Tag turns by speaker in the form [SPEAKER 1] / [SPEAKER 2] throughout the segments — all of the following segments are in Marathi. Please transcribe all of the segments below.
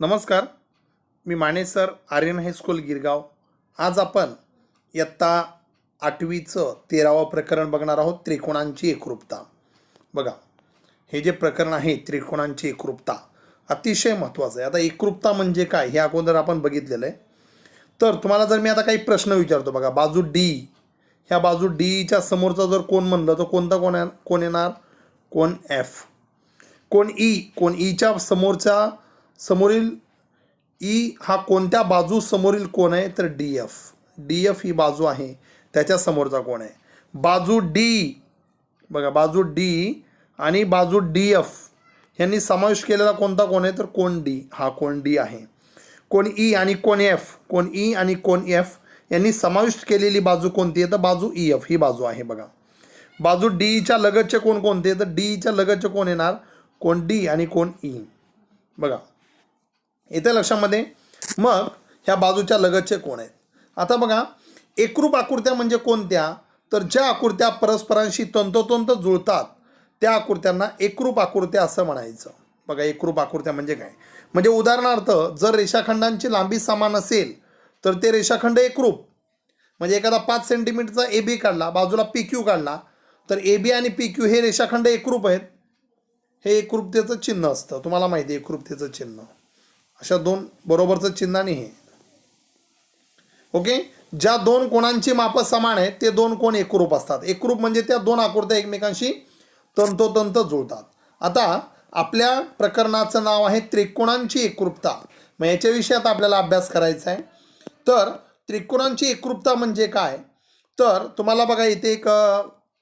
[SPEAKER 1] नमस्कार, मी माने सर, आर्यन हायस्कूल गिरगाव. आज आपण इयत्ता 8वीचं 13वं प्रकरण बघणार आहोत, त्रिकोणांची एकरूपता. बघा, हे जे प्रकरण आहे त्रिकोणांची एकरूपता अतिशय महत्त्वाचं आहे. आता एकरूपता म्हणजे काय हे अगोदर आपण बघितलेलं आहे. तर तुम्हाला जर मी आता काही प्रश्न विचारतो, बघा बाजू डी, ह्या बाजू डीच्या समोरचा जर कोण म्हणलं तर कोणता कोण येणार? कोण एफ. कोण ईच्या समोरील ई हा कोणत्या बाजू समोरील कोण आहे? तर डी एफ ही बाजू आहे, त्याच्या समोरचा कोण आहे? बाजू डी, बघा बाजू डी आणि बाजू डी एफ यांनी समावेश केलेला कोणता कोण आहे? तर कोण डी, हा कोण डी आहे. कोण ई आणि कोण एफ यांनी समाविष्ट केलेली बाजू कोणती आहे? तर बाजू ई एफ ही बाजू आहे. बघा, बाजू डीच्या लगतचे कोण कोणते? तर डीच्या लगतचे कोण येणार? कोण डी आणि कोण ई. बघा येत्या लक्षामध्ये. मग ह्या बाजूच्या लगतचे कोण आहेत? आता बघा, एकरूप आकृत्या म्हणजे कोणत्या? तर ज्या आकृत्या परस्परांशी तंतोतंत जुळतात त्या आकृत्यांना एकरूप आकृत्या असं म्हणायचं. बघा, एकरूप आकृत्या म्हणजे काय? म्हणजे उदाहरणार्थ जर रेषाखंडांची लांबी समान असेल तर ते रेषाखंड एकरूप. म्हणजे एखादा 5 सेंटीमीटरचा ए बी काढला, बाजूला पी क्यू काढला, तर ए बी आणि पी क्यू हे रेषाखंड एकरूप आहेत. हे एकरूपतेचं चिन्ह असतं, तुम्हाला माहिती आहे एकरूपतेचं चिन्ह. अशा दोन बरोबरचं चिन्ह आणि हे. ओके, ज्या दोन कोणांची मापं समान आहेत ते दोन कोण एकरूप असतात. एकरूप म्हणजे त्या दोन आकृत्या एकमेकांशी तंतोतंत जुळतात. आता आपल्या प्रकरणाचं नाव आहे त्रिकोणांची एकरूपता. मग याच्याविषयी आता आपल्याला अभ्यास करायचा आहे. तर त्रिकोणांची एकरूपता म्हणजे काय? तर तुम्हाला बघा इथे एक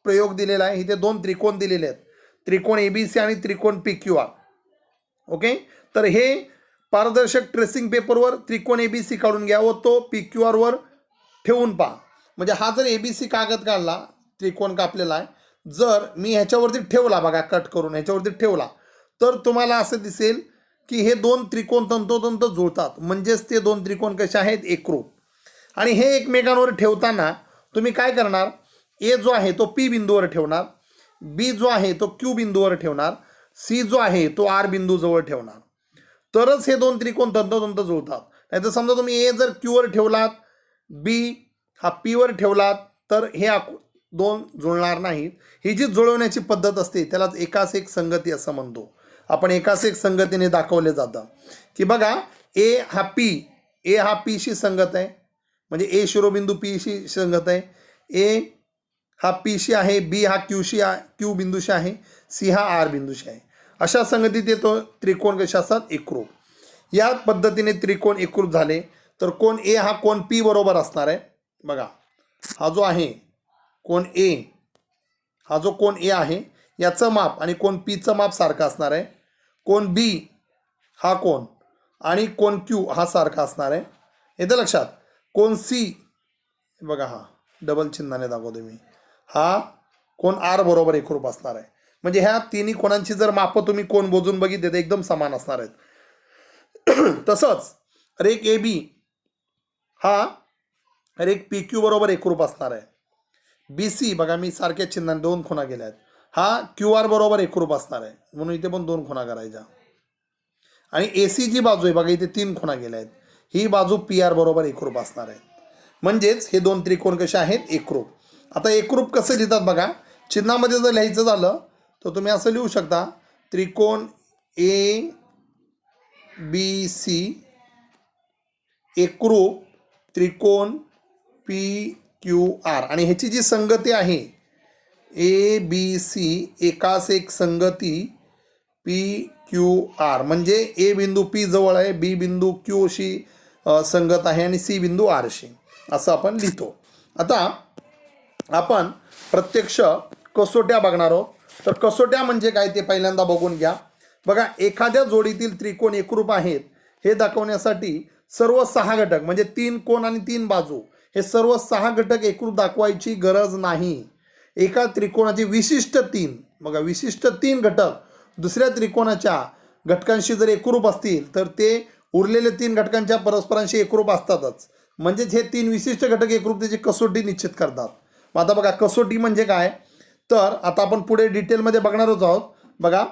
[SPEAKER 1] प्रयोग दिलेला आहे. इथे दोन त्रिकोण दिलेले आहेत, त्रिकोण ABC आणि त्रिकोण PQR. ओके, तर हे पारदर्शक ट्रेसिंग पेपरवर त्रिकोण ABC काढून घ्या व तो PQR वर ठेवून पहा. म्हणजे हा जर ABC कागद काढला, त्रिकोण कापलेला आहे, जर मी ह्याच्यावरती ठेवला, बघा कट करून ह्याच्यावरती ठेवला, तर तुम्हाला असं दिसेल की हे दोन त्रिकोण तंतोतंत जुळतात. म्हणजेच ते दोन त्रिकोण कसे आहेत? एकरूप. आणि हे एकमेकांवर ठेवताना तुम्ही काय करणार? ए जो आहे तो P बिंदूवर ठेवणार, बी जो आहे तो Q बिंदूवर ठेवणार, सी जो आहे तो R बिंदूजवळ ठेवणार. तरच हे दोन त्रिकोण तंतोतंत जुळतात. नाही तर समजा तुम्ही ए जर Q वर ठेवलात, बी हा P वर ठेवलात, तर हे दोन जुळणार नाहीत. ही जी जुळवण्याची पद्धत असते त्यालाच एकास एक संगती असं म्हणतो आपण. एकास एक संगतीने दाखवले जातं की बघा, ए हा P संगत आहे, म्हणजे ए शिरोबिंदू P संगत आहे, ए हा P आहे, बी हा Q बिंदूशी आहे, सी हा R बिंदूशी आहे. अशा संगतीत येतो त्रिकोण कशा असतात? एकरूप. या पद्धतीने त्रिकोण एकरूप झाले तर कोण ए हा कोण P बरोबर असणार आहे. बघा, हा जो आहे कोण ए, हा जो कोण ए आहे याचं माप आणि कोण Pचं माप सारखं असणार आहे. कोण बी हा कोण आणि कोण Q हा सारखा असणार आहे. येतं लक्षात? कोण सी, बघा हा डबल चिन्हाने दाखवतो मी, हा कोण R बरोबर एकरूप असणार आहे. म्हणजे ह्या तिन्ही कोणांची जर मापं तुम्ही कोण मोजून बघितले तर एकदम समान असणार आहेत. तसंच रेख AB हा रेख PQ बरोबर एकरूप असणार आहे. BC, बघा मी सारख्या चिन्हाने दोन खुणा गेल्या आहेत, हा QR बरोबर एकरूप असणार आहे, म्हणून इथे पण दोन खुणा करायच्या. आणि AC जी बाजू आहे, बघा इथे 3 खुणा गेल्या आहेत, ही बाजू PR बरोबर एकरूप असणार आहे. म्हणजेच हे दोन त्रिकोण कसे आहेत? एकरूप. आता एकरूप कसं लिहितात बघा, चिन्हामध्ये जर लिहायचं झालं तर तुम्ही असं लिहू शकता, त्रिकोण ABC एकरूप त्रिकोण PQR. आणि ह्याची जी संगती आहे ABC एकास एक संगती PQR, म्हणजे ए बिंदू P जवळ आहे, बी बिंदू Q शी संगत आहे आणि सी बिंदू R शी, असं आपण लिहितो. आता आपण प्रत्यक्ष कसोट्या बघणार आहोत. तर कसोट्या म्हणजे काय ते पहिल्यांदा बघून घ्या. बघा, एखाद्या जोडीतील त्रिकोण एकरूप आहेत हे दाखवण्यासाठी सर्व 6 घटक म्हणजे 3 कोण आणि 3 बाजू हे सर्व 6 घटक एकरूप दाखवायची गरज नाही. एका त्रिकोणाचे विशिष्ट 3 घटक दुसऱ्या त्रिकोणाच्या घटकांशी जर एकरूप असतील तर ते उरलेले 3 घटकांच्या परस्परांशी एकरूप असतातच. म्हणजेच हे 3 विशिष्ट घटक एकरूपतेची कसोटी निश्चित करतात. मग आता बघा, कसोटी म्हणजे काय? तर आता आपण पुढे डिटेलमध्ये बघणारच आहोत. बघा,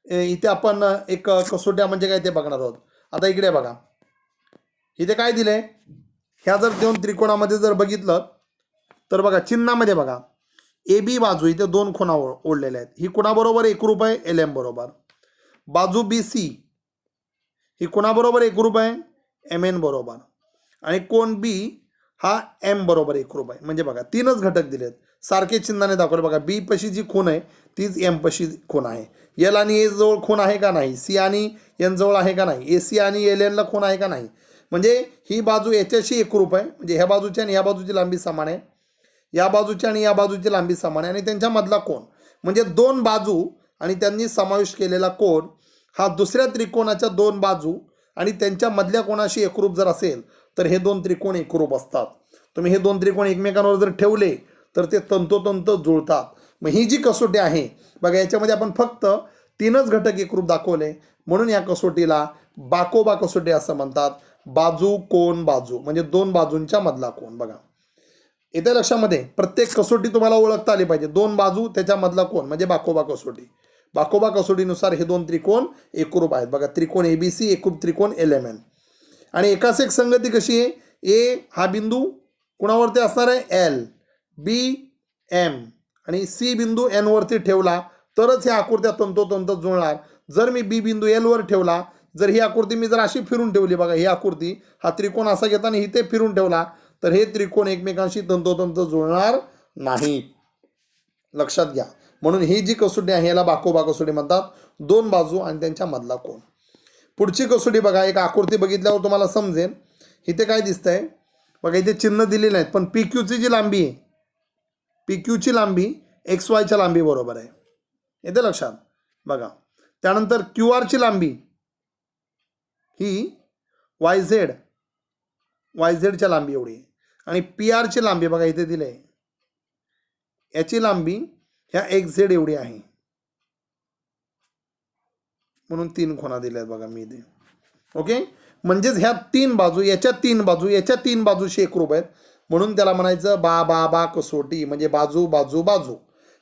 [SPEAKER 1] इथे आपण एक कसोट्या म्हणजे काय ते बघणार आहोत. आता इकडे बघा, इथे काय दिलंय, ह्या जर दोन त्रिकोणामध्ये जर बघितलं तर बघा चिन्हामध्ये बघा ए बी बाजू इथे दोन खुणा ओढलेल्या आहेत. ही कुणाबरोबर एकरूप आहे, एल एम बरोबर. बाजू बी सी ही कुणाबरोबर एकरूप आहे, एम एन बरोबर. आणि कोण बी हा एम बरोबर एकरूप आहे. म्हणजे बघा तीनच घटक दिलेत, सारखे चिन्हाने दाखवले. बघा बी पशी जी खूण आहे तीच एम पशी खूण आहे. एल आणि ए जवळ खूण आहे का नाही, सी आणि एन जवळ आहे का नाही, ए सी आणि एल एनला खूण आहे का नाही. म्हणजे ही बाजू याच्याशी एकरूप आहे, म्हणजे ह्या बाजूची आणि ह्या बाजूची लांबी समान आहे, या बाजूची आणि या बाजूची लांबी समान आहे, आणि त्यांच्या मधला कोण म्हणजे दोन बाजू आणि त्यांनी समावेश केलेला कोण हा दुसऱ्या त्रिकोणाच्या दोन बाजू आणि त्यांच्या मधल्या कोणाशी एकरूप जर असेल तर हे दोन त्रिकोण एकरूप असतात. तुम्ही हे दोन त्रिकोण एकमेकांवर जर ठेवले तर ते तंतोतंत जुळतात. मग ही जी कसोटी आहे बघा, याच्यामध्ये आपण फक्त तीनच घटक एकरूप दाखवले, म्हणून या कसोटीला बाकोबा कसोटी असं म्हणतात. बाजू कोण बाजू म्हणजे दोन बाजूंच्या मधला कोण. बघा इथे लक्षामध्ये प्रत्येक कसोटी तुम्हाला ओळखता आली पाहिजे. दोन बाजू त्याच्या मधला कोण म्हणजे बाकोबा कसोटी. बाकोबा कसोटीनुसार हे दोन त्रिकोण एकरूप आहेत. बघा त्रिकोण एबीसी एकरूप त्रिकोण एल एम एन. आणि एकाच एक संगती कशी आहे, ए हा बिंदू कुणावरती असणार आहे, एल, बी एम आणि सी बिंदू एन वरती ठेवला तरच ह्या आकृत्या तंतोतंत जुळणार. जर मी बी बिंदू एल वर ठेवला, जर ही आकृती मी जर अशी फिरून ठेवली, बघा ही आकृती हा त्रिकोण असा घेताना इथे फिरून ठेवला तर हे त्रिकोण एकमेकांशी तंतोतंत जुळणार नाही. लक्षात घ्या. म्हणून ही जी कसोटी आहे याला बाकोबा कसोटी म्हणतात, दोन बाजू आणि त्यांच्या मधला कोण. पुढची कसोटी बघा, एक आकृती बघितल्यावर तुम्हाला समजेल. इथे काय दिसतंय बघा, इथे चिन्ह दिलेले नाहीत पण पी क्यूची जी लांबी आहे, पी क्यूची लांबी एक्स वायच्या लांबी बरोबर आहे. येते लक्षात बघा. त्यानंतर क्यू आरची लांबी ही वाय झेडच्या लांबी एवढी आहे. आणि पी आरची लांबी बघा इथे दिली आहे, याची लांबी ह्या एक्स झेड एवढी आहे. म्हणून तीन खुणा दिल्या आहेत बघा मी इथे. ओके, म्हणजेच ह्या तीन बाजू याच्या तीन बाजूशी एकरूप आहेत, म्हणून त्याला म्हणायचं बा बा बा कसोटी. म्हणजे बाजू बाजू बाजू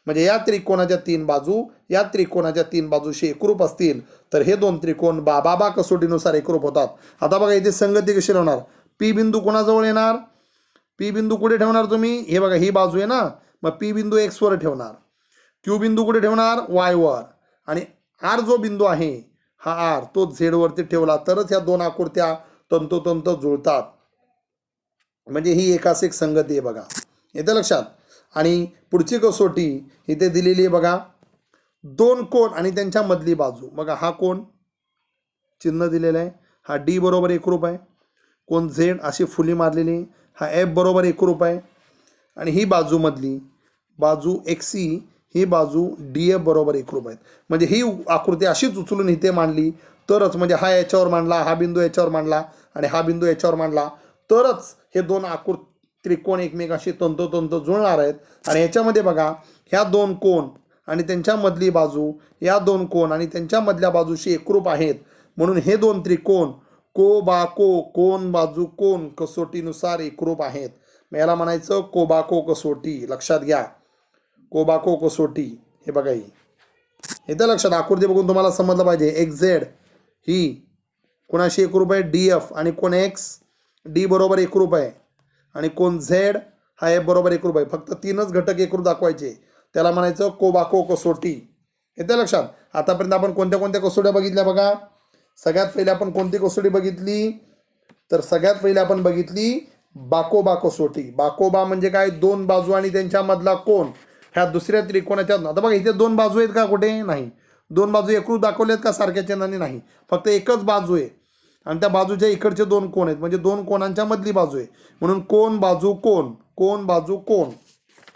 [SPEAKER 1] म्हणजे या त्रिकोणाच्या तीन बाजू या त्रिकोणाच्या तीन बाजूशी एकरूप असतील तर हे दोन त्रिकोण बा बा बा कसोटीनुसार एकरूप होतात. आता बघा इथे संगती कशी होणार, पी बिंदू कोणाजवळ येणार, पी बिंदू कुठे ठेवणार तुम्ही, हे बघा ही बाजू आहे ना, मग पी बिंदू एक्स वर ठेवणार, क्यू बिंदू कुठे ठेवणार, वाय वर, आणि आर जो बिंदू आहे हा आर तो झेड वरती ठेवला तरच ह्या दोन आकृत्या तंतोतंत जुळतात. म्हणजे ही एकास एक संगती आहे बघा, येतं लक्षात. आणि पुढची कसोटी इथे दिलेली आहे बघा, दोन कोण आणि त्यांच्या मधली बाजू. बघा हा कोण चिन्ह दिलेलं आहे, हा डी बरोबर एकरूप आहे, कोण झेड अशी फुली मारलेली, हा एफ बरोबर एकरूप आहे, आणि ही बाजू मधली बाजू एक्सी ही बाजू डी एफ बरोबर एकरूप आहेत. म्हणजे ही आकृती अशीच उचलून इथे मांडली तरच, म्हणजे हा याच्यावर मांडला, हा बिंदू याच्यावर मांडला आणि हा बिंदू याच्यावर मांडला तरच हे दोन त्रिकोण एकमेकांशी तंतोतंत जुळणार आहेत. आणि याच्यामध्ये बघा ह्या दोन कोण आणि त्यांच्या मधली बाजू या दोन कोण आणि त्यांच्या मधल्या बाजूशी एकरूप आहेत, म्हणून हे दोन त्रिकोण को बाको कोण बाजू कोण कसोटीनुसार एकरूप आहेत. मग याला म्हणायचं कोबाको कसोटी. लक्षात घ्या, कोबाको कसोटी. हे बघा ही इथं लक्षात, आकृती बघून तुम्हाला समजलं पाहिजे. एक्स झेड ही कोणाशी एकरूप आहे, डी एफ, आणि कोण एक्स डी बरोबर एकरूप आहे आणि कोण झेड हा एफ बरोबर एकरूप आहे. फक्त तीनच घटक एकरूप दाखवायचे, त्याला म्हणायचं कोबाको कसोटी. येतं लक्षात. आतापर्यंत आपण कोणत्या कोणत्या कसोट्या बघितल्या बघा. सगळ्यात पहिले आपण कोणती कसोटी बघितली, तर सगळ्यात पहिले आपण बघितली बाकोबा कसोटी. बाकोबा म्हणजे काय, दोन बाजू आणि त्यांच्या मधला कोण ह्या दुसऱ्या त्रिकोणाच्या. आता बघा इथे दोन बाजू आहेत का, कुठे नाही. दोन बाजू एकरूप दाखवल्यात का सारख्या चिन्हाने, नाही. फक्त एकच बाजू आहे आणि त्या बाजूच्या इकडचे दोन कोण आहेत, म्हणजे दोन कोणांच्या मधली बाजू आहे, म्हणून कोण बाजू कोण कोण बाजू कोण.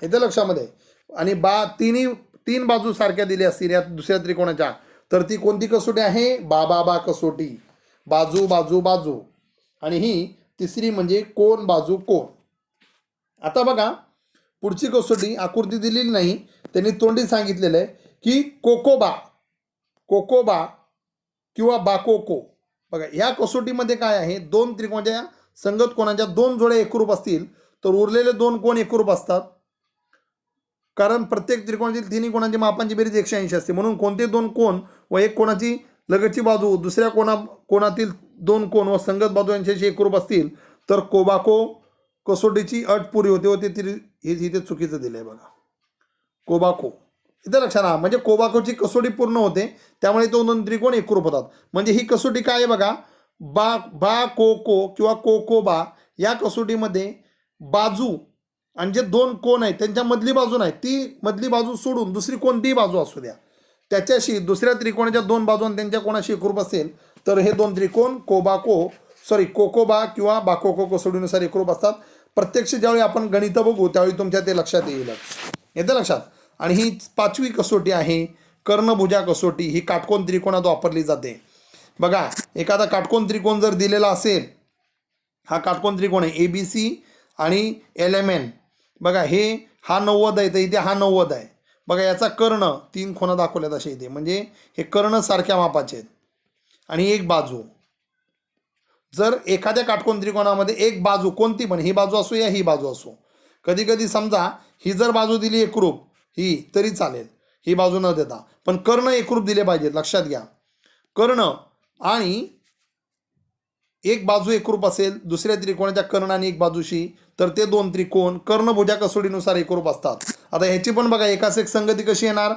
[SPEAKER 1] येतं लक्षामध्ये. आणि तीन बाजू सारख्या दिल्या असतील या दुसऱ्या त्रिकोणाच्या तर ती कोणती कसोटी आहे, बा कसोटी. बाजू बाजू बाजू. आणि ही तिसरी म्हणजे कोण बाजू कोण. आता बघा पुढची कसोटी आकृती दिलेली नाही, त्यांनी तोंडी सांगितलेलं आहे की कोकोबा किंवा बाकोको. बघा ह्या कसोटीमध्ये काय आहे, दोन त्रिकोणाच्या संगत कोणाच्या दोन जोड्या एकरूप असतील तर उरलेले दोन कोण एकरूप असतात, कारण प्रत्येक त्रिकोणातील तिन्ही कोणाची मापांची बेरीज 180 असते. म्हणून कोणते दोन कोण व एक कोणाची लगतची बाजू दुसऱ्या कोणातील दोन कोन व संगत बाजू यांच्याशी एकरूप असतील तर कोबाको कसोटीची अट पुरी होते व ते इथे चुकीचं दिलंय बघा. कोबाको इथे लक्षात राहा, म्हणजे कोबाकोची कसोटी पूर्ण होते त्यामुळे तो दोन त्रिकोण एकरूप होतात. म्हणजे ही कसोटी काय आहे बघा, बा को किंवा को बा या कसोटीमध्ये बाजू आणि जे दोन कोण आहेत त्यांच्या मधली बाजू नाही, ती मधली बाजू सोडून दुसरी कोणतीही बाजू असू द्या त्याच्याशी दुसऱ्या त्रिकोणाच्या दोन बाजू आणि त्यांच्या कोणाशी एकरूप असेल तर हे दोन त्रिकोण कोकोबा किंवा बाकोको कसोटीनुसार एकरूप असतात. प्रत्यक्ष ज्यावेळी आपण गणित बघू त्यावेळी तुमच्या ते लक्षात येईल. येतं लक्षात. आणि ही 5वी कसोटी आहे कर्णभुजा कसोटी. ही काटकोन त्रिकोणात वापरली जाते. बघा, एखादा काटकोन त्रिकोण जर दिलेला असेल, हा काटकोन त्रिकोण आहे ABC आणि LMN. बघा, हा 90 आहे तर इथे हा 90 आहे. बघा, याचा कर्ण 3 कोना दाखवल्यात असे इथे, म्हणजे हे कर्ण सारख्या मापाचे आहेत. आणि एक बाजू, जर एखाद्या काटकोन त्रिकोणामध्ये एक बाजू कोणती पण, ही बाजू असो या ही बाजू असो, कधी कधी समजा ही जर बाजू दिली एकरूप ही तरी चालेल, ही बाजू न देता, पण कर्ण एकरूप दिले पाहिजेत. लक्षात घ्या, कर्ण आणि एक बाजू एकरूप असेल दुसऱ्या त्रिकोणाच्या कर्ण आणि एक बाजूशी तर ते दोन त्रिकोण कर्णभुजा कसोटीनुसार एकरूप असतात. आता ह्याची पण बघा एकाच एक संगती कशी येणार.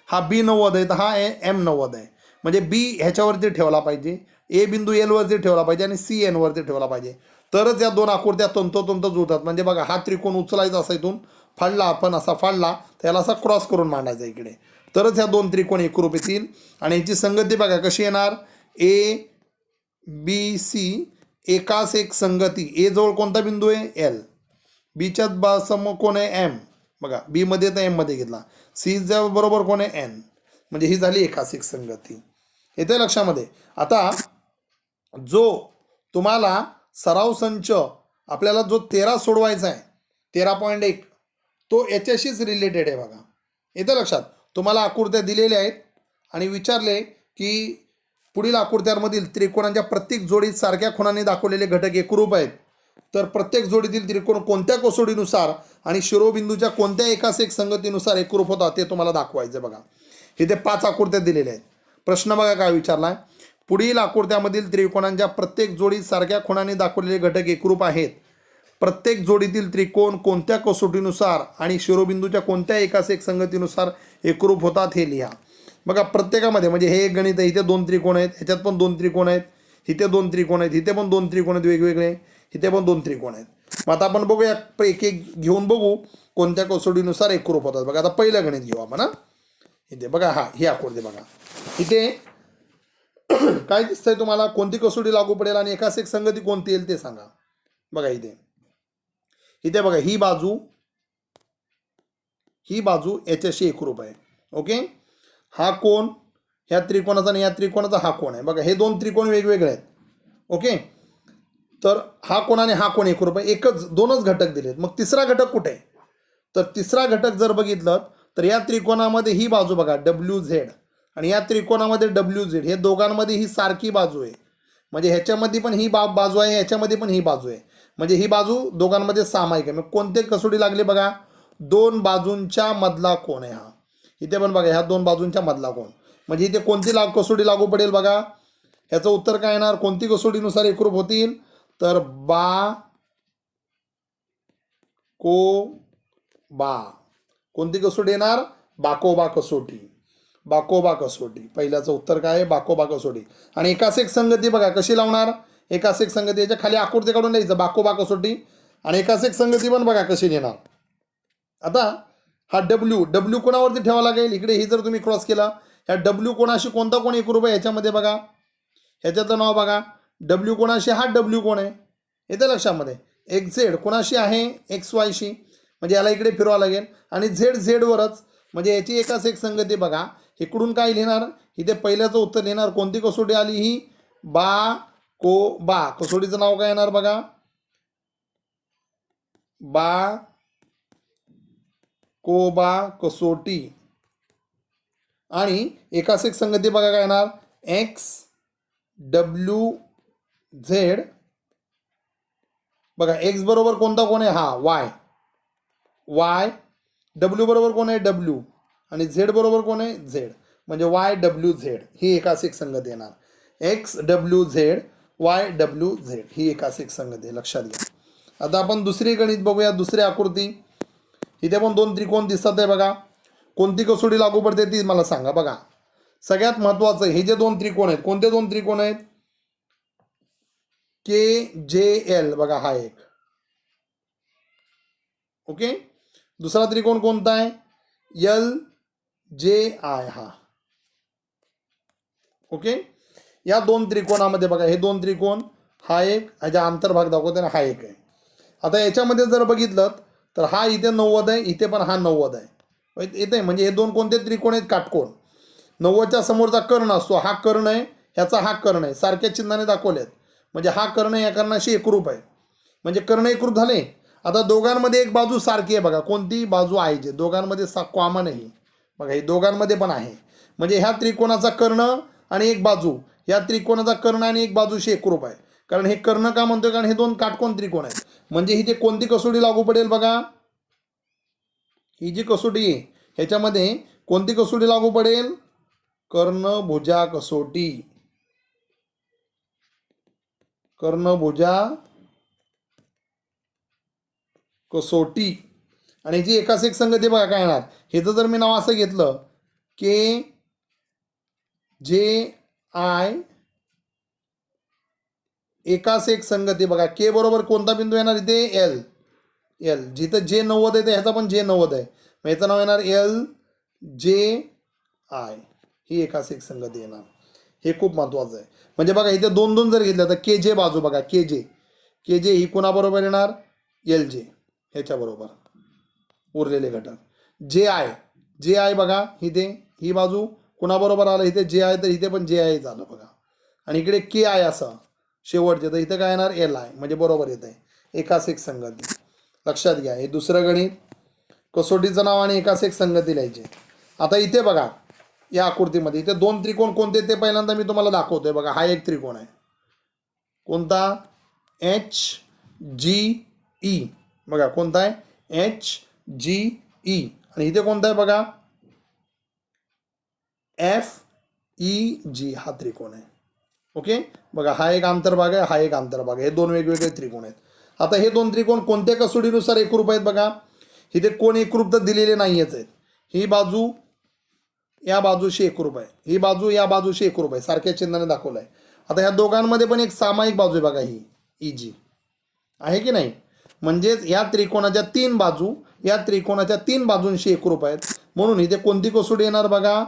[SPEAKER 1] हा B90 आहे तर हा M90 आहे, म्हणजे B ह्याच्यावरती ठेवला पाहिजे, A बिंदू L वरती ठेवला पाहिजे आणि C N वरती ठेवला पाहिजे, तरच या दोन आकृत्या तंतोतंत जुळतात. म्हणजे बघा, हा त्रिकोण उचलायचा असा इथून फाडला आपण, असा फाडला त्याला असा क्रॉस करून मांडायचा इकडे, तरच ह्या दोन त्रिकोण एकरूप येतील. आणि ह्याची संगती बघा कशी येणार. ABC एकास एक संगती. A जवळ कोणता बिंदू आहे L, Bच्या समोर कोण आहे M. बघा, B मध्ये तर M मध्ये घेतला, C च्या बरोबर कोण आहे N, म्हणजे ही झाली एकास एक संगती. येते लक्षामध्ये. आता जो तुम्हाला सराव संच आपल्याला जो 13 सोडवायचा आहे 13.1 तो याच्याशीच रिलेटेड आहे बघा. येते लक्षात. तुम्हाला आकृत्या दिलेल्या आहेत आणि विचारले की पुढील आकृत्यांमधील त्रिकोणांच्या प्रत्येक जोडीत सारख्या खुणांनी दाखवलेले घटक एकरूप आहेत, तर प्रत्येक जोडीतील त्रिकोण कोणत्या कसोटीनुसार आणि शिरोबिंदूच्या कोणत्या एकास एक संगतीनुसार एकरूप होतात ते तुम्हाला दाखवायचं. बघा, इथे 5 आकृत्या दिलेल्या आहेत. प्रश्न बघा काय विचारलाय. पुढील आकृत्यामधील त्रिकोणांच्या प्रत्येक जोडीत सारख्या खुणांनी दाखवलेले घटक एकरूप आहेत. प्रत्येक जोडीतील त्रिकोण कोणत्या कसोटीनुसार आणि शिरोबिंदूच्या कोणत्या एकास एक संगतीनुसार एकरूप होतात हे लिहा. बघा, प्रत्येकामध्ये म्हणजे हे एक गणित आहे, इथे 2 त्रिकोण आहेत, ह्याच्यात पण 2 त्रिकोण आहेत, इथे 2 त्रिकोण आहेत, इथे पण 2 त्रिकोण आहेत वेगवेगळे, इथे पण 2 त्रिकोण आहेत. मग आता आपण बघूया एक एक घेऊन बघू कोणत्या कसोटीनुसार एकरूप होतात. बघा, आता पहिलं गणित घेऊ आपण. इथे बघा, ही आकृती बघा, इथे काय दिसतंय तुम्हाला, कोणती कसोटी लागू पडेल आणि एकास एक संगती कोणती येईल ते सांगा. बघा, इथे बघा, ही बाजू याच्याशी एकरूप आहे. ओके, हा कोण ह्या त्रिकोणाचा आणि या त्रिकोणाचा हा कोण आहे. बघा, हे 2 त्रिकोण वेगवेगळे आहेत. ओके, तर हा कोण आणि हा कोण एकरूप आहे. 2च घटक दिलेत. मग तिसरा घटक कुठे आहे, तर तिसरा घटक जर बघितलं तर या त्रिकोणामध्ये ही बाजू बघा WZ आणि या त्रिकोणामध्ये WZ, हे दोघांमध्ये ही सारखी बाजू आहे. म्हणजे ह्याच्यामध्ये पण ही बाजू आहे, ह्याच्यामध्ये पण ही बाजू आहे, म्हणजे ही बाजू दोघांमध्ये सामायिक आहे. मग कोणते कसोटी लागली बघा, 2 बाजूंच्या मधला कोण आहे हा. इथे पण बघा, ह्या 2 बाजूंच्या मधला कोण, म्हणजे इथे कोणती कसोटी लागू पडेल बघा. ह्याचं उत्तर काय येणार, कोणती कसोटीनुसार एकरूप होतील, तर बा कोणती कसोटी येणार, बाकोबा कसोटी. पहिल्याचं उत्तर काय आहे, बाकोबा कसोटी. आणि एकास एक संगती बघा कशी लावणार. एकास एक संगती याच्या खाली आकृती काढून द्यायचं, बाकोबा कसोटी. आणि एकास एक संगती पण बघा कशी येणार. आता हा डब्ल्यू कोणावरती ठेवावा लागेल, इकडे ही जर तुम्ही क्रॉस केला, ह्या डब्ल्यू कोणाशी कोणता कोण एकरूप आहे ह्याच्यामध्ये बघा, ह्याच्यातलं नाव बघा. डब्ल्यू कोणाशी, हा डब्ल्यू कोण आहे येते लक्षामध्ये. XZ कोणाशी आहे, XY शी, म्हणजे याला इकडे फिरवा लागेल. आणि Z वरच, म्हणजे याची एकाच एक संगती बघा. इकडून काय लिहिणार, इथे पहिल्याचं उत्तर लिहिणार. कोणती कसोटी आली, ही बा कसोटीचं नाव काय येणार बघा, बाकोबा कसोटी. आणि एकाच एक संगती बघा काय येणार, XWZ. बघा, X बरोबर कोणता कोण आहे, हा Y. W बरोबर कोण आहे, W. आणि Z बरोबर कोण आहे, Z. म्हणजे YWZ ही एकाच एक संगती येणार. XWZ YWZ ही एकास एक संगती आहे, लक्षात घ्या. आता आपण दुसरी गणित बघूया. दुसरी आकृती. इथे पण दोन त्रिकोण दिसत आहे बघा. कोणती कसोटी लागू पडते ती मला सांगा. बघा सगळ्यात महत्वाचं हे जे दोन त्रिकोण आहेत, कोणते दोन त्रिकोण आहेत? KJL बघा हा एक. ओके. दुसरा त्रिकोण कोणता आहे? LJI हा. ओके. या दोन त्रिकोणामध्ये बघा हे दोन त्रिकोण, हा एक, ह्याचा अंतर्भाग दाखवते ना, हा एक आहे. आता याच्यामध्ये जर बघितलं तर हा इथे 90 आहे, इथे पण हा 90 आहे. इथे म्हणजे हे दोन कोणते त्रिकोण आहेत? काटकोण. 90च्या समोरचा कर्ण असतो, हा कर्ण आहे, ह्याचा हा कर्ण आहे, सारख्या चिन्हाने दाखवलेत. म्हणजे हा कर्ण या कर्णाशी एकरूप आहे, म्हणजे कर्ण एकरूप झाले. आता दोघांमध्ये एक बाजू सारखी आहे बघा. कोणती बाजू आहे जे दोघांमध्ये कॉमन आहे बघा, ही दोघांमध्ये पण आहे. म्हणजे ह्या त्रिकोणाचा कर्ण आणि एक बाजू, या त्रिकोणाचा कर्ण आणि एक बाजूशी एकरूप आहे. कारण हे कर्ण का म्हणतोय? कारण हे दोन काटकोण त्रिकोण आहेत. म्हणजे इथे कोणती कसोटी लागू पडेल बघा? ही जी कसोटी आहे ह्याच्यामध्ये कोणती कसोटी लागू पडेल? कर्णभुजा कसोटी. कर्णभुजा कसोटी. आणि जी एकास एक संगती बघा काय येणार? ह्याचं जर मी नाव असं घेतलं KJI एकास एक संगती बघा. के बरोबर कोणता बिंदू येणार इथे? L. जिथं J 90 आहे ह्याचा पण J 90 आहे, मग याचं नाव येणार LJI. ही एकास एक संगती येणार. हे खूप महत्वाचं आहे. म्हणजे बघा इथे दोन दोन जर घेतलं तर KJ बाजू बघा, KJ ही कोणाबरोबर येणार? LJ ह्याच्या बरोबर उरलेले घटक. JI बघा इथे ही बाजू कोणाबरोबर आलं? इथे JI तर इथे पण JI झालं बघा. आणि इकडे KI असं शेवटचे, तर इथे काय येणार? LI. म्हणजे बरोबर येत आहे. एकास एक संगती लक्षात घ्या. हे दुसरं गणित. कसोटीचं नाव आणि एकास एक संगती लिहायचे. आता इथे बघा या आकृतीमध्ये इथे दोन त्रिकोण कोणते ते पहिल्यांदा मी तुम्हाला दाखवतोय बघा. हा एक त्रिकोण आहे, कोणता? HGE बघा. कोणता आहे? HGE. आणि इथे कोणता आहे बघा? FEG हा त्रिकोण आहे. ओके. बघा हा एक अंतर्भाग आहे, हा एक अंतर्भाग आहे. हे दोन वेगवेगळे त्रिकोण आहेत. आता हे दोन त्रिकोण कोणत्या कसोटीनुसार एकरूप आहेत बघा? इथे कोण एकरूप तर दिलेले नाहीच आहेत. ही बाजू या बाजूशी एकरूप आहे, ही बाजू या बाजूशी एकरूप आहे, सारख्या चिन्हाने दाखवलं आहे. आता ह्या दोघांमध्ये पण एक सामायिक बाजू आहे बघा, ही EG आहे की नाही? म्हणजेच या त्रिकोणाच्या तीन बाजू या त्रिकोणाच्या तीन बाजूंशी एकरूप आहेत. म्हणून इथे कोणती कसोटी येणार बघा?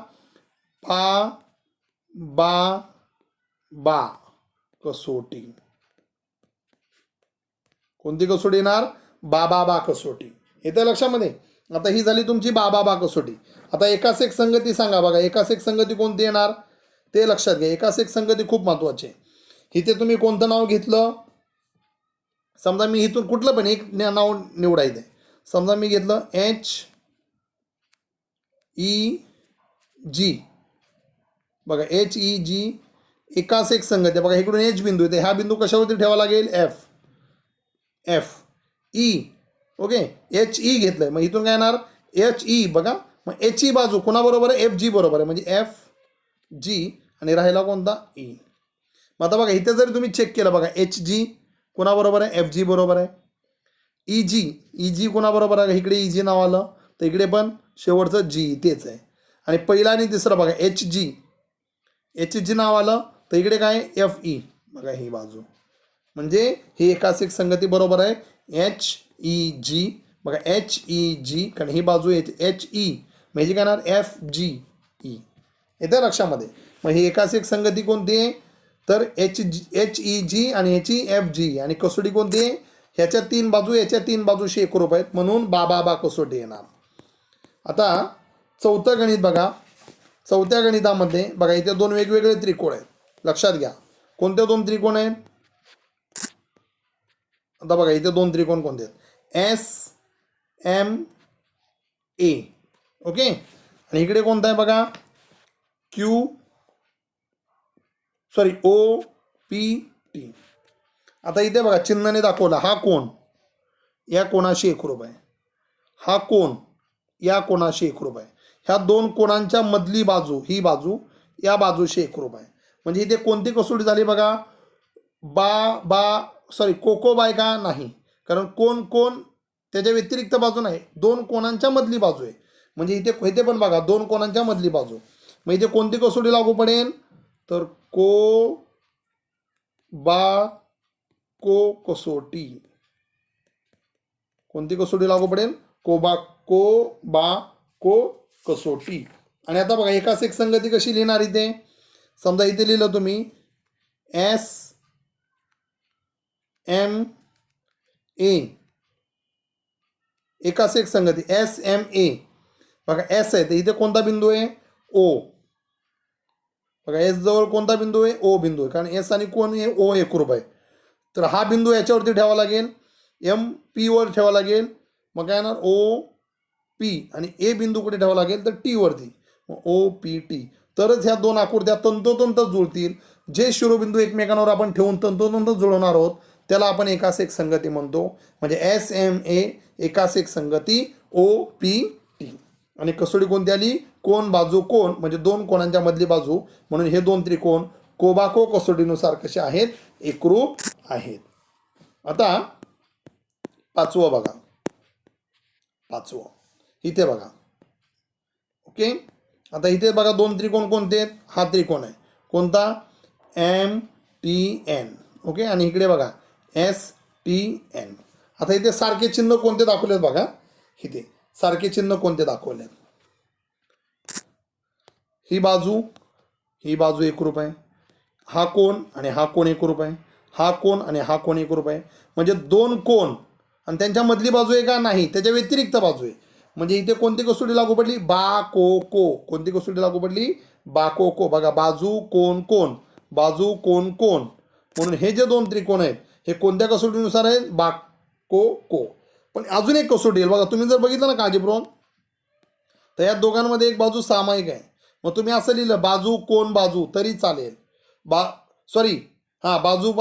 [SPEAKER 1] बा कसोटी. कोणती कसोटी येणार? बा कसोटी. येतं लक्षामध्ये? आता ही झाली तुमची बा कसोटी. आता एकास एक संगती सांगा बघा. एकास एक संगती कोणती येणार ते लक्षात घ्या. एकास एक संगती खूप महत्वाची आहे. इथे तुम्ही कोणतं नाव घेतलं? समजा मी इथून कुठलं पण एक नाव निवडायचं आहे. समजा मी घेतलं HEG बघा. HEG एकास एक संगती बघा. इकडून H बिंदू येते, हा बिंदू कशावरती ठेवावा लागेल? FE. ओके. HE घेतलंय, मग इथून काय येणार? HE बघा. मग HE बाजू कोणाबरोबर आहे? FG बरोबर आहे, म्हणजे FG. आणि राहिला कोणता? E. मग आता बघा इथे जर तुम्ही चेक केलं बघा, HG कोणाबरोबर आहे? FG बरोबर आहे. EG कोणाबरोबर आहे? इकडे EG नाव आलं तर इकडे पण शेवटचं G तेच आहे. आणि पहिला आणि तिसरा बघा HG नाव आलं तर इकडे काय? FE बघा ही बाजू. म्हणजे ही एकास एक संगती बरोबर आहे. HEG बघा. HEG कारण ही बाजू HE म्हणजे काय येणार? FGE. येतं लक्षामध्ये? मग ही एकास एक संगती कोणती आहे? तर HEG आणि ह्याची FG. आणि कसोटी कोणती आहे? ह्याच्या तीन बाजू याच्या तीन बाजूशी एकरूप आहेत, म्हणून बा कसोटी येणार. आता चौथं गणित बघा. चौथ्या गणितामध्ये बघा इथे दोन वेगवेगळे त्रिकोण आहेत, लक्षात घ्या. कोणते दोन त्रिकोण आहेत? आता बघा इथे दोन त्रिकोण कोणते आहेत? SMA. ओके. आणि इकडे कोणता आहे बघा? OPT. आता इथे बघा चिन्हाने दाखवला, हा कोण या कोणाशी एकरूप आहे, हा कोण या कोणाशी एकरूप आहे. ह्या दोन कोणांच्या मधली बाजू ही बाजू या बाजूशी एकरूप आहे. म्हणजे इथे कोणती कसोटी झाली बघा? कोकोबा आहे का? नाही, कारण कोण कोण त्याच्या व्यतिरिक्त बाजू नाही, दोन कोणांच्या मधली बाजू आहे. म्हणजे इथे पण बघा, दोन कोणांच्या मधली बाजू. मग इथे कोणती कसोटी लागू पडेल? तर बा को कसोटी. कोणती कसोटी लागू पडेल? बा को कसोटी. आणि आता बघा एकाच एक संगती कशी लिहिणार इथे? समजा इथे लिहिलं तुम्ही SMA, एकाच एक संगती SMA. बघा एस आहे तर इथे कोणता बिंदू आहे? O. बघा एस जवळ कोणता बिंदू आहे? O बिंदू आहे, कारण एस आणि कोण आहे? O एकरूप आहे. तर हा बिंदू याच्यावरती ठेवावा लागेल, MP वर ठेवावा लागेल. मग काय येणार? OP. आणि ए बिंदू कुठे ठेवावा लागेल? तर T वरती. OPT. तरच ह्या दोन आकृत्या तंतोतंत जुळतील. जे शिरोबिंदू एकमेकांवर आपण ठेवून तंतोतंत जुळवणार आहोत त्याला आपण एकास एक संगती म्हणतो. म्हणजे SMA एकास एक संगती OPT. आणि कसोटी कोणती आली? कोण बाजू कोण, म्हणजे दोन कोणांच्या मधली बाजू. म्हणून हे दोन त्रिकोण कोबाको कसोटीनुसार कसे आहेत? एकरूप आहेत. आता पाचवं बघा, पाचवं इथे बघा. ओके, आता इथे बघा दोन त्रिकोण कोणते आहेत? हा त्रिकोण आहे कोणता? MTN. ओके, आणि इकडे बघा STN. आता इथे सारखे चिन्ह कोणते दाखवलेत बघा, इथे सारखे चिन्ह कोणते दाखवलेत? ही बाजू एकरूप आहे, हा कोण आणि हा कोण एकरूप आहे, हा कोण आणि हा कोण एकरूप आहे. म्हणजे दोन कोण आणि त्यांच्या मधली बाजू आहे का? नाही, त्याच्या व्यतिरिक्त बाजू आहे. म्हणजे इथे कोणती कसोटी लागू पडली? बा को को. कोणती कसोटी लागू पडली? बा को को. बघा बाजू कोण कोण, बाजू कोण कोण. म्हणून हे जे दोन त्रिकोण आहेत हे कोणत्या कसोटीनुसार आहेत? बा को को. पण अजून एक कसोटी येईल बघा, तुम्ही जर बघितलं ना काळजीपूर्वक, तर या दोघांमध्ये एक बाजू सामायिक आहे. मग तुम्ही असं लिहिलं बाजू कोण बाजू तरी चालेल. बाजू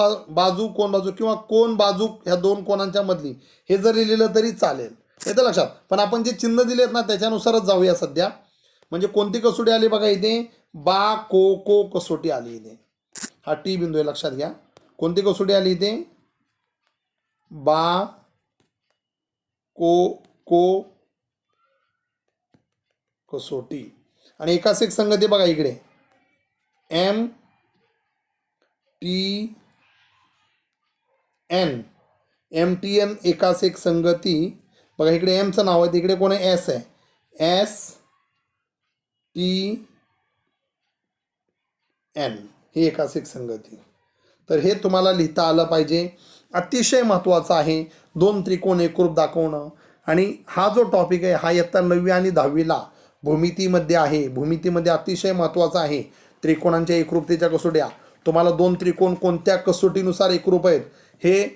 [SPEAKER 1] कोण बाजू किंवा कोण बाजू ह्या दोन कोणांच्या मधली, हे जरी लिहिलं तरी चालेल. येतं लक्षात? पण आपण जे चिन्ह दिलेत ना त्याच्यानुसारच जाऊया सध्या. म्हणजे कोणती कसोटी आली बघा इथे? बा को को कसोटी आली इथे. हा T बिंदू आहे, लक्षात घ्या. कोणती कसोटी आली इथे? बा को को कसोटी. आणि एकाच एक संगती बघा इकडे MTN एकाच एक संगती. बघा इकडे एमचं नाव आहे, तिकडे कोण आहे? S आहे. STN ही एकाच एक संगती. तर हे तुम्हाला लिहिता आलं पाहिजे. अतिशय महत्त्वाचं आहे दोन त्रिकोण एकरूप दाखवणं. आणि हा जो टॉपिक आहे हा इयत्ता 9वी आणि 10वीला भूमितीमध्ये आहे. भूमितीमध्ये अतिशय महत्त्वाचा आहे. त्रिकोणांच्या एकरूपतेच्या कसोट्या. तुम्हाला दोन त्रिकोण कोणत्या कसोटीनुसार एकरूप आहेत हे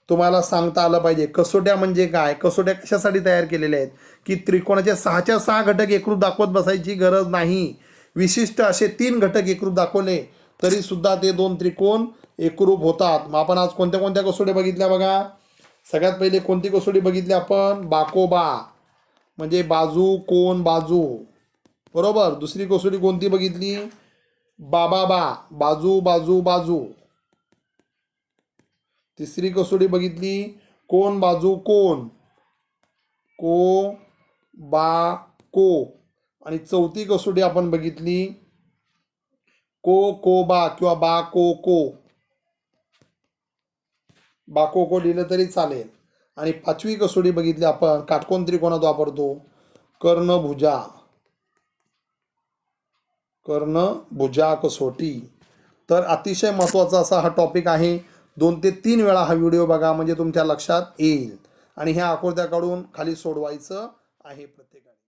[SPEAKER 1] तुम्हाला सांगता आलं पाहिजे. कसोट्या म्हणजे काय? कसोट्या कशासाठी तयार केलेल्या आहेत? की त्रिकोणाचे 6च्या 6 घटक एकरूप दाखवत बसायची गरज नाही. विशिष्ट असे 3 घटक एकरूप दाखवले तरी सुद्धा ते दोन त्रिकोण एकरूप होतात. मग आपण आज कोणत्या कोणत्या कसोट्या बघितल्या बघा. सगळ्यात पहिले कोणती कसोटी बघितली आपण? बाकोबा, म्हणजे बाजू कोण बाजू, बरोबर. दुसरी कसोटी कोणती बघितली? बाबा, बाजू बाजू बाजू. तिसरी कसोटी बघितली कोण बाजू कोण, को बा को. आणि चौथी कसोटी आपण बघितली को बा किंवा बा को को. बा को लिहिलं तरी चालेल. आणि पाचवी कसोटी बघितली आपण काटकोन त्रिकोणात वापरतो कर्णभुजा कसोटी. तर अतिशय महत्त्वाचा असा हा टॉपिक आहे. 2 ते 3 वेळा हा व्हिडिओ बघा म्हणजे तुमच्या लक्षात येईल. आणि ह्या आकृत्या काढून खाली सोडवायचं आहे प्रत्येकाने.